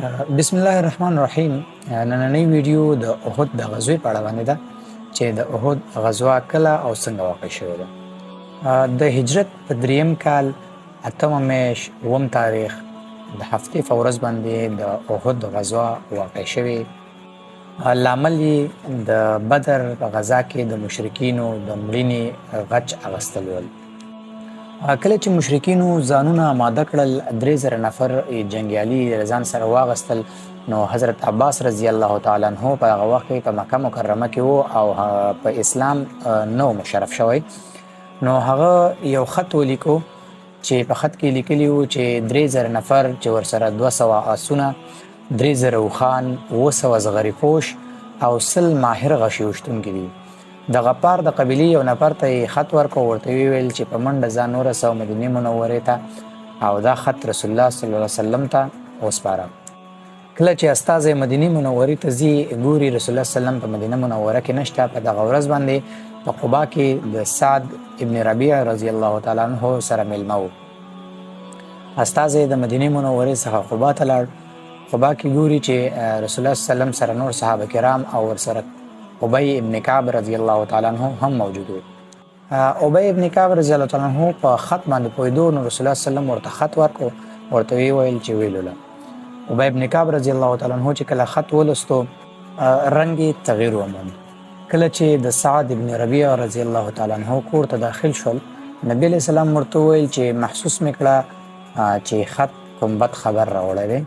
بسم الله الرحمن الرحیم. نننۍ ویډیو د احد د غزوې په اړه باندې ده چې د احد غزوه کله او څنګه واقع شوې ده. د هجرت په دریم کال 8مه میاشت 9 تاریخ د هفتې په ورځ باندې د احد غزوه واقع شوې. لامل یې د بدر په غزا کې د مشرکینو د مړینې غچ اخیستل ول. کله چې مشرکینو ځانونه آماده کړل 3000 نفر جنګیالي ځان سره واغستل، نو حضرت عباس رضی الله تعالی عنہ په هغه وخت کې په مکه مکرمه کې وو او په اسلام نو مشرف شوی. نو هغه یو خط ولیکو چې په خط کې لیکلی وو چې 3000 نفر چې ورسره 200 آسونه، 3000 اوښان، 200 زغریپوش او 100 ماهر غشي وشتونکي دي. د غفار د قبیلې یو نفر ته خط ورکو، ورته ویل چې په منډه ځان ورسوه مدینې منورې ته او دا خط رسول الله صلی الله علیه وسلم ته وسپاره. کله چې استازی مدینې منورې ته ځي، ګوري رسول الله صلی الله علیه وسلم په مدینه منوره کې نشته. په دغه ورځ باندې په قبا کې د سعد ابن ربیع رضی الله تعالی عنہ سره میلمه و. استازی د مدینې منورې څخه قبا ته لاړ. قبا کې ګوري چې رسول الله صلی الله علیه وسلم سره نور صحابه کرام او ورسره ابی ابن کعب رضی الله تعالی عنہ هم موجود و. ابی ابن کعب رضی الله تعالی عنہ په خط باندې پویدو، نو رسول الله صلی الله علیه وسلم ورته خط ورکو، ورته ویل چې ویلوله. ابی ابن کعب رضی الله تعالی عنہ چې کله خط ولستو، رنگ تغییر وموند. کله چې د سعد ابن ربیع رضی الله تعالی عنہ کور ته داخل شول، نبی علیہ السلام ورته ویل چې محسوس میکړه چې خط کوم بد خبر راوړی دی،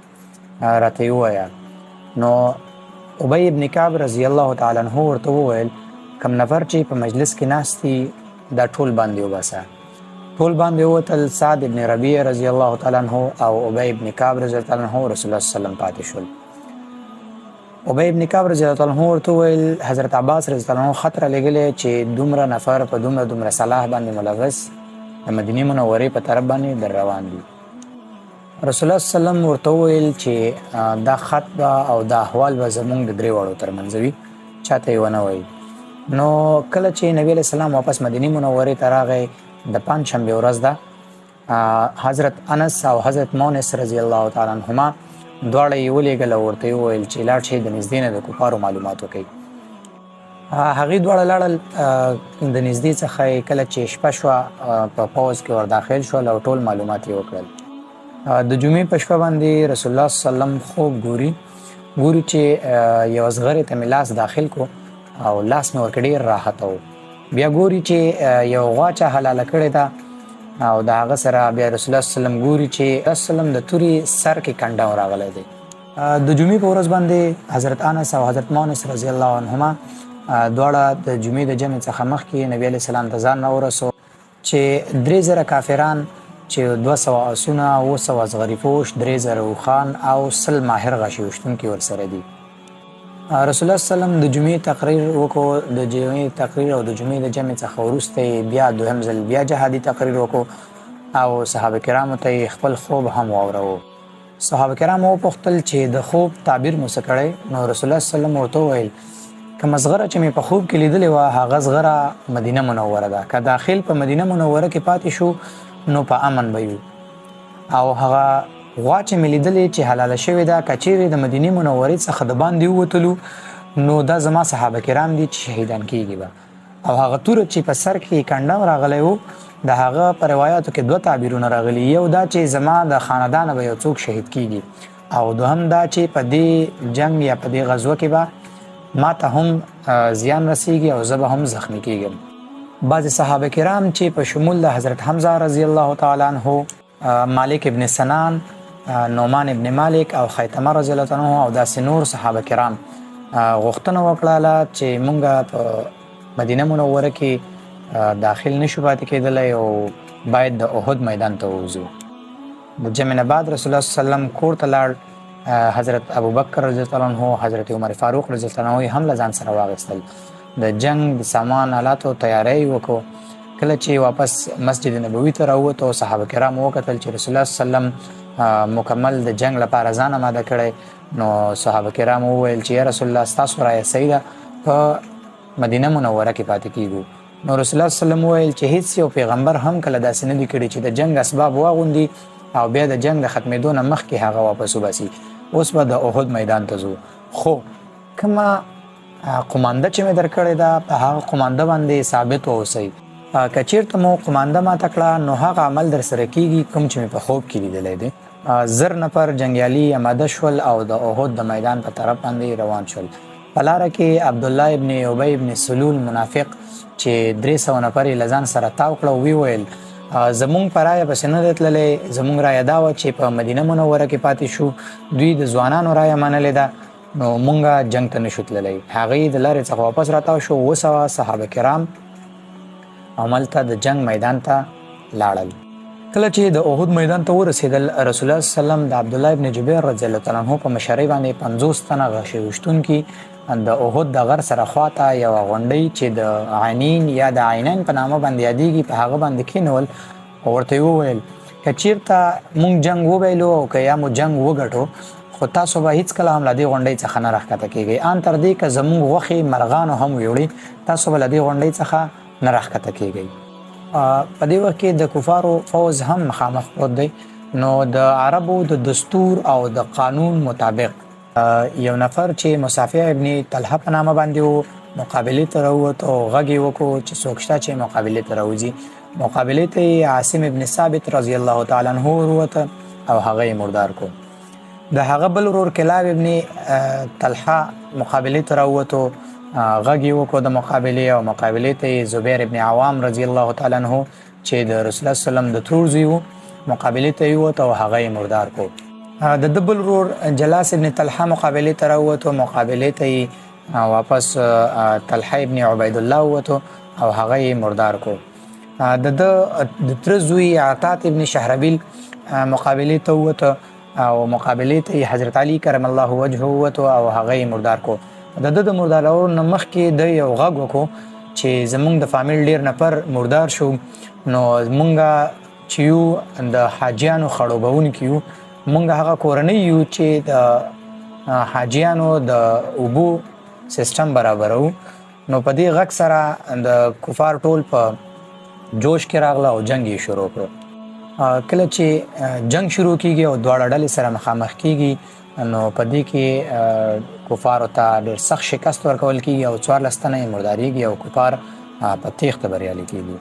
راته ووایه. نو ابی ابن کعب رضی الله تعالی عنہ ورته وویل کم نفر چې په مجلس کې ناست دي دا ټول باندې وباسه. ټول باندې ووتل. سعد ابن ربیع رضی الله تعالی عنہ او ابی ابن کعب رضی الله تعالی عنہ رسول الله صلی الله علیه وسلم پاتې شول. ابی ابن کعب رضی الله تعالی عنہ ورته وویل حضرت عباس رضی الله عنہ خط را لېږلی چې دومره نفر په دومره صلاح باندې ملوث د مدینې منورې په طرف باندې در روان دي. رسول الله صلی الله علیه وسلم ورته وویل چې دا خط او دا احوال به زمونږ د درې واړو ترمنځ وي، چاته یې ونه وایي. نو کله چې نبی علیہ السلام واپس مدینې منورې ته راغی، د پنجشنبې ورځ ده، حضرت انس او حضرت مونس رضی الله تعالی عنهما دواړه یې ولېږل او ورته یې وویل چې لاړ شئ د نږدې نه د کفارو معلومات وکړئ. هغې دواړه لاړل. د نږدې څخه کله چې شپه شوه په پوځ کې ور داخل شول او ټول معلومات یې وکړل. د جمعې په شپه باندې رسول الله صلی الله علیه وسلم خوب ګوري چې یو زغرې ته مې لاس داخل کو او لاس مې ورکړ ډېر راحت و. بیا ګوري چې یو غوا چا حلاله کړې ده او د هغه سره بیا رسول الله صلی الله علیه وسلم ګوري چې رسول الله وسلم د توري سر کې کنډه راغلی دی. د جمعې په ورځ باندې حضرت انس او حضرت مونس رضی الله عنهما دواړه د جمعې د جمع څخه مخکې نبی علیه السلام ته ځان راورسو چې 3000 کافران چې 200 آسونه، 200 زغریپوش، 3000 اوښان او 100 ماهر غشي وشتونکي ورسره دي. رسول الله صلی الله علیه وسلم د جمعې تقریر وکړو. د جمعې تقریر او د جمعې د جمع څخه وروسته بیا دوهم ځل بیا جهادي تقریر وکړو او صحابه کرامو ته خپل خوب هم واورو. صحابه کرامو وپوښتل چې د خوب تعبیر مو څه کړی؟ نو رسول الله صلی الله علیه وسلم ورته وویل کوم زغره چې مې په خوب کې لیدلې وه هغه زغره مدینه منوره ده. که داخل په مدینه منوره کې پاتې شو نو په امن به یو، او هغه غوا چې مې لیدلې چې حلاله شوې ده که چیرې د مدینې منورې څخه د باندې ووتلو نو دا زما صحابه کرام دي چې شهیدان کیږي به. او هغه توره چې په سر کې کنډم راغلی و د هغه په روایاتو کې 2 تعبیرونه راغلي. یو دا چې زما د خاندان به یو څوک شهید کیږي، او دوهم دا چې په دې جنگ یا په دې غزوه کې به ما ته هم زیان رسیږي او زه به هم زخمی کیږم. بعض صحابه کرام چې په شمول د حضرت حمزه رضی الله تعالی عنہ، مالک ابن سنان، نعمان ابن مالک او خیثمه رضی الله عنه او داسې نور صحابه کرام غوښتنه وکړه چې مونږه په مدینه منوره کې داخل نشو پاتې کېدلی او باید د احد میدان ته ووځو. د جمع نه بعد رسول الله صلی الله علیه وسلم کور ته لاړ. حضرت ابوبکر رضی الله عنه، حضرت عمر فاروق رضی الله عنه هم له ځان سره واغېستل. د جنگ د سامان آلاتو تیاری وکړو. کله چې واپس مسجد نبوي ته راووتو، صحابه کرام وکتل چې رسول الله صلی الله علیه وسلم مکمل د جنگ لپاره ځان آماده کړی. نو صحابه کرام وویل چې یا رسول الله ستاسو رایه صحیح ده، په مدینه منوره کې پاتې کیږو. نو رسول الله صلی الله علیه وسلم وویل چې هیڅ یو پیغمبر هم کله داسې نه دي کړي چې د جنگ اسباب واغوندي او بیا د جنگ د ختمېدو نه مخکې هغه واپس وباسي. اوس به د احد میدان ته ځو. خو کومه قمانده چې مې درکړې ده په هغه قمانده باندې ثابت واوسئ. که چیرته مو قمانده ماته کړه نو هغه عمل در سره کیږي کوم چې مې په خوب کې لیدلی دی. 1000 نفر جنگیالي اماده شول او د احد د میدان په طرف باندې روان شول. په لاره کې عبدالله ابن ابی ابن سلول منافق چې 300 نفر یې له ځان سره تاو کړه او ویل زمونږ په رایه پسې نه دی تللی، زمونږ رایه دا وه چې په مدینه منوره کې پاتې شو، دوی د ځوانانو رایه منلې ده نو مونږ جنگ ته نشو تللی. هغوی د لارې څخه واپس راتاو شو. 200 صحابه کرام هملته د جنگ میدان ته لاړل. کله چې د احد میدان ته ورسېدل رسول الله صلی الله علیه وسلم د عبدالله ابن جبیر رضی الله تعالی عنه په مشرۍ باندې 50 تنه غشي وشتونکي د احد د غر سره خواته یو غونډۍ چې د عینین یا د عینین په نامه باندې یادېږي په هغه باندې کېنول او ورته وویل که چیرته مونږ جنگ وبایلو او که یا مو جنگ وګټو خو تاسو به هیڅکله هم له دې غونډۍ څخه نه راښکته کېږئ. ان تر دې که زمونږ غوښې مرغانو هم ویوړي تاسو به له دې غونډۍ څخه نه راښکته کېږئ. په دې وخت کې د کفارو فوز هم مخامخ پروت دی. نو د عربو د دستور او د قانون مطابق یو نفر چې مصافع ابن طلحه په نامه باندې و مقابلې ته راووت او غږ یې وکړو چې څوک شته چې مقابلې ته راوځي. مقابلې ته عاصم ابن ثابت رضی الله تعالی عنه وروته او هغه یې مردار کو. د هغه بل ورور کلاب ابن طلحه مقابلې ته راووتو، غږ یې وکړو د مقابلې او مقابلې ته زبیر ابن عوام رضی الله تعالی عنه چې د رسول الله صلی الله علیه وسلم د ترور زوی و مقابلې ته یې ووت او هغه یې مردار کو. د ده بل ورور جلاس ابن طلحه مقابلې ته راووتو، مقابلې ته یې واپس طلحه ابن عبیدالله ووتو او هغه یې مردار کو. د ده د تره زوی عطات ابن شهربیل مقابلې ته ووتو او مقابلې ته یې حضرت علی کرم الله وجهه ووتو او هغه یې مردار کو. د ده د مردارولو نه مخکې د یو غږ وکړو چې زمونږ د فامیل ډیر نفر مردار شو نو مونږ چې یو د حاجیانو خړوبونکي یو، مونږ هغه کورنۍ یو چې د حاجیانو د اوبو سیستم برابرو. نو په دې غږ سره د کفار ټول په جوش کې راغله او جنگ یې شروع کړو. کله چې جنگ شروع کیږي او دواړه ډلې سره مخامخ کیږي نو په دې کې کفارو ته ډېر سخت شکست ورکول کیږي او 14 تنه یې مرداریږي او کفار په تیښته بریالي کیږي.